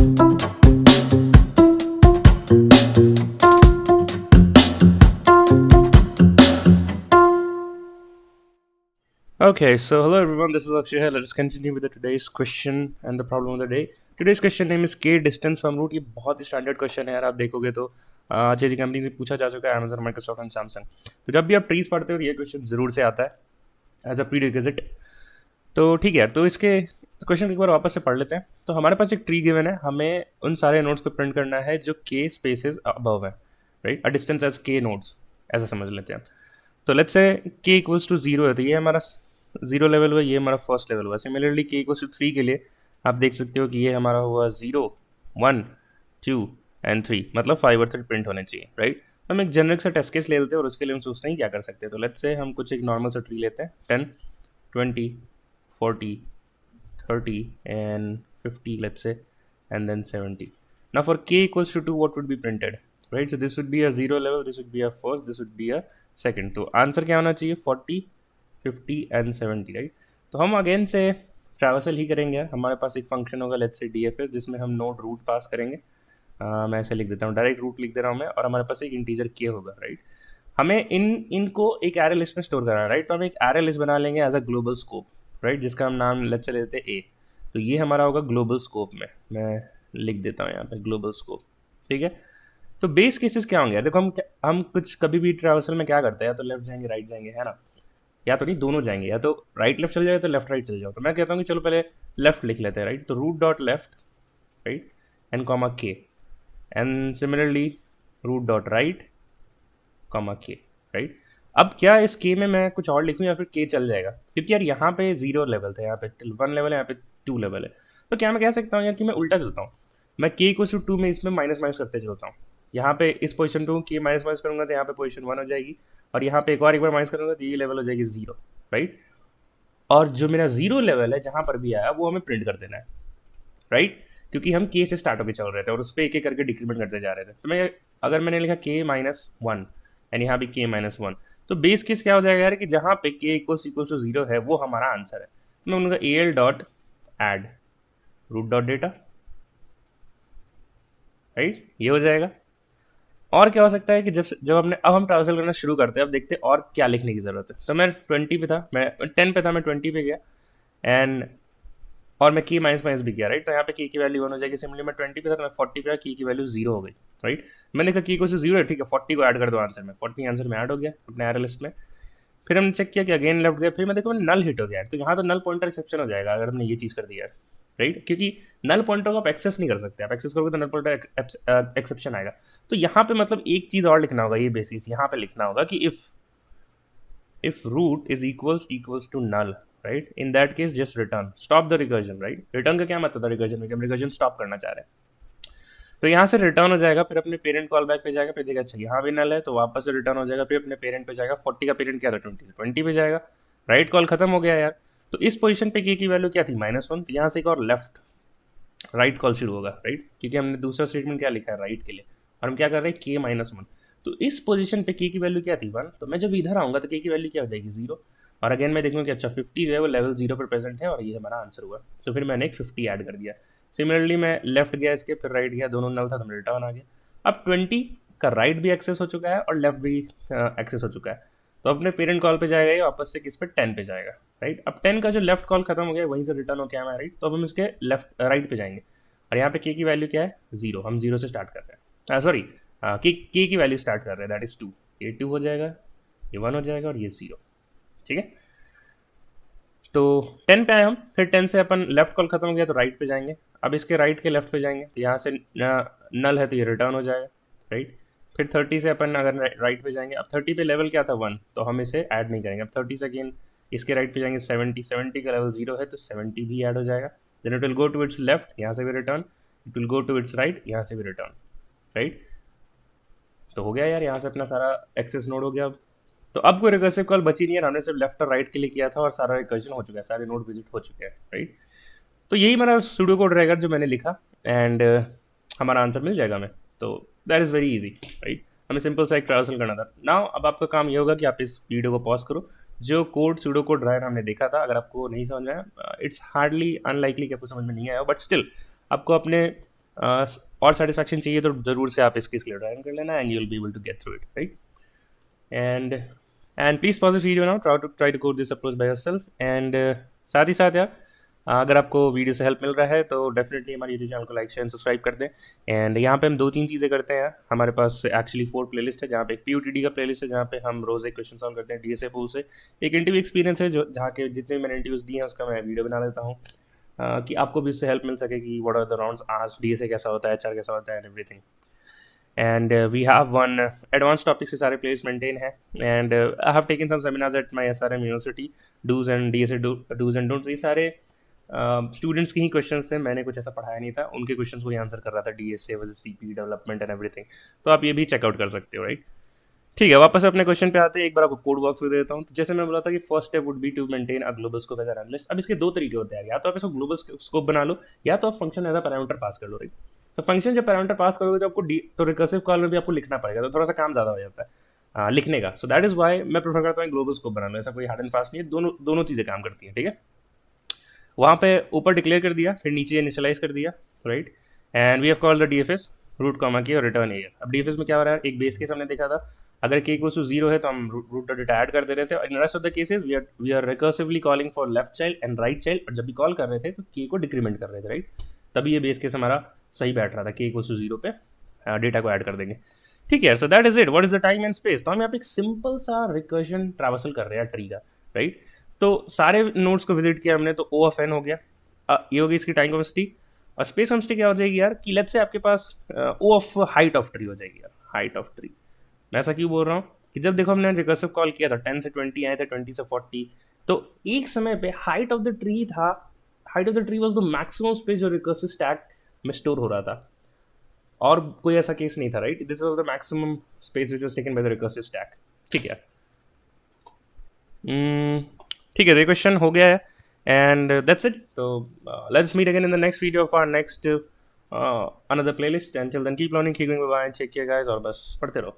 Okay, so hello everyone, this is Akshay here. Let us continue with today's question and the problem of the day. Today's question name is K distance from root. ये बहुत ही standard question है यार, आप देखोगे तो अच्छी अच्छी company से पूछा जा चुका है, Amazon, माइक्रोसॉफ्ट एंड सैमसंग। तो जब भी आप ट्रीज पढ़ते हो ये क्वेश्चन ज़रूर से आता है एज अ प्री रिक्विजिट। तो ठीक है यार, तो इसके क्वेश्चन एक बार वापस से पढ़ लेते हैं। तो हमारे पास एक ट्री गिवन है, हमें उन सारे नोड्स को प्रिंट करना है जो K स्पेसेस अबव है, right, a distance as K nodes, ऐसा समझ लेते हैं। तो let's say K equals to 0 है, तो ये हमारा 0 लेवल हुआ, ये हमारा फर्स्ट लेवल हुआ। सिमिलरली K इक्वल्स टू 3 के लिए आप देख सकते हो कि ये हमारा हुआ 0, 1, 2 एंड 3, मतलब 5 और 3 प्रिंट होने चाहिए, राइट। हम एक जनरिक सा टेस्ट केस ले लेते हैं और उसके लिए हम सोचते हैं क्या कर सकते हैं। तो लेट्स से हम कुछ एक नॉर्मल सा ट्री लेते हैं, 10, 20, 40, 30 and 50, let's say, and then 70. Now for K equals to 2, what would be printed, right? So this would be a 0 level, this would be a first, this would be a second. तो answer क्या होना चाहिए? 40, 50 and 70, right? तो हम again से traversal ही करेंगे यार। हमारे पास एक फंक्शन होगा लेट्स से DFS, जिसमें हम नोड रूट पास करेंगे। मैं ऐसे लिख देता हूँ, डायरेक्ट रूट लिख दे रहा हूँ मैं, और हमारे पास एक इंटीजर K होगा, राइट। हमें इनको एक एरे लिस्ट में स्टोर करना है, राइट। तो हम एक एरे लिस्ट बना लेंगे as a global scope, right, जिसका हम नाम लेट्स से लेते हैं A। तो ये हमारा होगा ग्लोबल स्कोप में, मैं लिख देता हूँ यहाँ पे ग्लोबल स्कोप, ठीक है। तो बेस केसेस क्या होंगे? देखो हम कुछ कभी भी ट्रैवर्सल में क्या करते हैं, या तो लेफ्ट जाएंगे राइट जाएंगे, है ना, या तो नहीं दोनों जाएंगे, या तो राइट लेफ्ट चल जाए तो लेफ्ट राइट चल जाओ। तो मैं कहता हूँ कि चलो पहले लेफ्ट लिख लेते हैं, राइट। तो root dot left, right, and comma K, and similarly root dot right comma K, right. अब क्या इस K में मैं कुछ और लिखूँ या फिर K चल जाएगा? क्योंकि यार यहाँ पे 0 लेवल था, यहाँ पे 1 लेवल है, यहाँ पे 2 लेवल है। तो क्या मैं कह सकता हूँ यार कि मैं उल्टा चलता हूँ, मैं K इक्वल टू 2 में इसमें माइनस माइनस करते चलता हूँ। यहाँ पे इस पोजीशन पे K माइनस माइनस करूँगा तो यहाँ पे पोजीशन 1 हो जाएगी, और यहाँ पे एक बार माइनस करूँगा तो ये लेवल हो जाएगी 0, राइट। और जो मेरा 0 लेवल है जहाँ पर भी आया वो हमें प्रिंट कर देना है, राइट, क्योंकि हम K से स्टार्ट होकर चल रहे थे और उस पर एक एक करके डिक्रीमेंट करते जा रहे थे। तो मैं अगर मैंने लिखा K माइनस 1 एंड यहाँ भी K माइनस 1, तो बेस केस क्या हो जाएगा यार कि जहाँ पे K इक्वल्स टू 0 है वो हमारा आंसर है। तो मैं उनका AL dot add root dot data, right, ये हो जाएगा। और क्या हो सकता है कि जब हम ट्रांसलेट करना शुरू करते हैं, अब देखते हैं और क्या लिखने की ज़रूरत है। तो मैं 20 पे था, मैं 10 पे था, मैं 20 पे गया, एंड और मैं K माइनस माइनस भी किया, राइट। तो यहाँ पे K की वैल्यू 1 हो जाएगी। सिमिलरली मैं 20 पे था तो मैं 40 पे, K की वैल्यू 0 हो गई, राइट। मैंने कहा K को 0 है, ठीक है, 40 को ऐड कर दो आंसर में, 40 आंसर में ऐड हो गया अपने एरे लिस्ट में। फिर हमने चेक किया कि अगेन लेफ्ट गया, फिर मैं देखो नल हिट हो गया, तो यहाँ तो नल पॉइंटर एक्सेप्शन हो जाएगा अगर हमने ये चीज़ कर दिया, राइट, क्योंकि नल पॉइंटर को आप एक्सेस नहीं कर सकते, आप एक्सेस करोगे तो नल पॉइंटर एक्सेप्शन आएगा। तो यहाँ पे मतलब एक चीज़ और लिखना होगा, ये बेसिस यहाँ पे लिखना होगा कि if root is equals to null, right, in that case just return, stop the recursion, right। return का क्या मतलब है recursion में, कि हम recursion stop करना चाह रहे हैं। तो यहाँ से रिटर्न हो जाएगा, फिर अपने पेरेंट कॉल बैक पे जाएगा, फिर देखा अच्छा यहाँ भी नल है तो वापस से रिटर्न हो जाएगा, फिर अपने पेरेंट पे जाएगा। 40 का पेरेंट क्या था 20 पे जाएगा, राइट कॉल खत्म हो गया यार। तो इस पोजीशन पे K की वैल्यू क्या थी -1, तो यहाँ से एक और लेफ्ट राइट कॉल शुरू होगा, राइट, क्योंकि हमने दूसरा स्टेटमेंट क्या लिखा है राइट के लिए, और हम क्या कर रहे हैं K -1। तो इस पोजीशन पे K की वैल्यू क्या थी 1, तो मैं जब इधर आऊँगा तो K की वैल्यू क्या हो जाएगी 0, और अगेन मैं देखूँगा कि अच्छा 50 जो है वो लेवल 0 पर प्रेजेंट है और ये हमारा आंसर हुआ। तो फिर मैंने एक 50 ऐड कर दिया। सिमिलरली मैं लेफ्ट गया इसके, फिर राइट गया, दोनों नल था तो मैं रिटर्न आ गया। अब 20 का राइट भी एक्सेस हो चुका है और लेफ्ट भी एक्सेस हो चुका है, तो अपने पेरेंट कॉल पे जाएगा, ये वापस से किस पे 10 पे जाएगा, राइट। अब 10 का जो लेफ्ट कॉल खत्म हो गया वहीं से रिटर्न हो गया है, राइट। तो अब हम इसके लेफ्ट राइट पे जाएंगे, और यहाँ पे K की वैल्यू क्या है 0, हम 0 से स्टार्ट कर रहे हैं, सॉरी K की वैल्यू स्टार्ट कर रहे हैं, दैट इज 2, ये 2 हो जाएगा, ये 1 हो जाएगा और ये 0, ठीक है। तो 10 पे आए हम, फिर 10 से अपन लेफ्ट कॉल खत्म हो गया तो राइट पे जाएंगे। अब इसके राइट के लेफ्ट पे जाएंगे, तो यहाँ से नल है तो ये रिटर्न हो जाएगा, राइट। फिर 30 से अपन अगर राइट पे जाएंगे, अब 30 पे लेवल क्या था 1, तो हम इसे ऐड नहीं करेंगे। अब 30 से अगेन इसके राइट पे जाएंगे, 70 का लेवल 0 है तो 70 भी ऐड हो जाएगा। Then it will go to its left, यहाँ से भी return, it will go to its right, यहाँ से भी रिटर्न, राइट। तो हो गया यार, यहाँ से अपना सारा एक्सेस नोड हो गया। अब तो अब कोई रिकर्सिव कॉल बची नहीं है, हमने सिर्फ लेफ्ट और राइट के लिए किया था और सारा रिकर्जन हो चुका है, सारे नोड विजिट हो चुके हैं, राइट। तो यही मेरा सूडो कोड रहेगा जो मैंने लिखा, एंड हमारा आंसर मिल जाएगा हमें। तो that is very easy, right. हमें सिंपल सा एक ट्रांसलेट करना था। नाउ अब आपका काम ये होगा कि आप इस वीडियो को पॉज करो, जो कोड सूडो कोड ड्राइवर हमने देखा था, अगर आपको नहीं समझ में आया, इट्स हार्डली अनलाइकली कि आपको समझ में नहीं आया, बट स्टिल आपको अपने और सेटिस्फैक्शन चाहिए तो ज़रूर से आप इसकी स्किल ड्राइव कर लेना and you will be able to get through it, right? And please pause the video now, try to code this approach by yourself. And साथ ही साथ यार, अगर आपको वीडियो से हेल्प मिल रहा है तो डेफिनेटली हमारे यूट्यूब चैनल को लाइक शेयर सब्सक्राइब कर दें। एंड यहाँ पे हम 2-3 चीज़ें करते हैं यार। हमारे पास एक्चुअली 4 प्लेलिस्ट है, जहाँ पे एक PUTD का प्लेलिस्ट है जहाँ पे हम रोज़ एक क्वेश्चन सॉल्व करते हैं DSA पूल से। एक इंटरव्यू एक्सपीरियंस है जो जहाँ के जितने मैंने इंटरव्यूज़ दिए हैं उसका मैं वीडियो बना देता हूँ, कि आपको भी इससे हेल्प मिल सके कि व्हाट आर द राउंड्स आज, DSA कैसा होता है, HR कैसा होता है and everything. And we have one advance topics के सारे प्लेलिस्ट मेंटेन है। And I have taken some seminars at my SRM university, dos and DSA dos and don'ts. ये सारे स्टूडेंट्स के ही क्वेश्चंस थे, मैंने कुछ ऐसा पढ़ाया नहीं था, उनके क्वेश्चंस को ही आंसर कर रहा था, DSA versus CP development and everything. तो आप ये भी चेकआउट कर सकते हो, राइट? ठीक है, वापस अपने क्वेश्चन पे आते हैं। एक बार आपको कोड वॉक थ्रू दे देता हूँ। तो जैसे मैं बोला था कि first step would be to maintain a global scope as an analyst. अब इसके 2 तरीके होते हैं, या तो आप इसको ग्लोबल स्कोप बना लो, या तो आप function as a parameter pass कर लो, राइट? तो फंक्शन जब पैरामीटर पास करोगे तो आपको तो रिकर्सिव कॉल में भी आपको लिखना पड़ेगा, तो थोड़ा सा काम ज़्यादा हो जाता है लिखने का। सो दैट इज़ वाई मैं प्रेफर करता हूँ ग्लोबल स्कोप बना लो। ऐसा कोई हार्ड एंड फास्ट नहीं है, दोनों चीज़ें काम करती हैं, ठीक है? वहाँ पे ऊपर डिक्लेयर कर दिया, फिर नीचे इनिशियलाइज कर दिया, right? And we have called the DFS root comma K और रिटर्न एयर। अब DFS में क्या हो रहा है, एक बेस केस हमने देखा था, अगर k इक्वल्स टू 0 है तो हम रूट डेटा ऐड कर दे रहे थे। और in rest of the cases we are recursively calling for left child and right child, और जब भी कॉल कर रहे थे तो k को डिक्रीमेंट कर रहे थे, राइट? तभी ये बेस केस हमारा सही बैठ रहा था, k इक्वल्स टू 0 पे डेटा को ऐड कर देंगे, ठीक है? So that is it. What is the time and space? तो हम यहाँ पे एक सिंपल सा रिकर्जन ट्रैवर्सल कर रहे हैं ट्री का, राइट? तो सारे नोड्स को विजिट किया हमने, तो O ऑफ n हो गया, ये होगी इसकी टाइम कॉम्प्लेक्सिटी। और स्पेस कॉम्प्लेक्सिटी क्या हो जाएगी यार, कि लेट्स से आपके पास O of height of tree हो जाएगी यार, हाइट ऑफ ट्री। मैं ऐसा क्यों बोल रहा हूँ कि जब देखो हमने रिकर्सिव कॉल किया था 10 से 20 आए थे, 20 से 40, तो एक समय पे हाइट ऑफ द ट्री था, height of the tree was the maximum space जो रिकर्सिव स्टैक में स्टोर हो रहा था, और कोई ऐसा केस नहीं था, right? This was the maximum space which was taken by the recursive stack, ठीक है? ठीक है, तो ये क्वेश्चन हो गया है एंड दैट्स इट। तो let's meet again in the next video of our next another playlist. Until then, keep learning, keep going, bye bye, and take care guys, और बस पढ़ते रहो।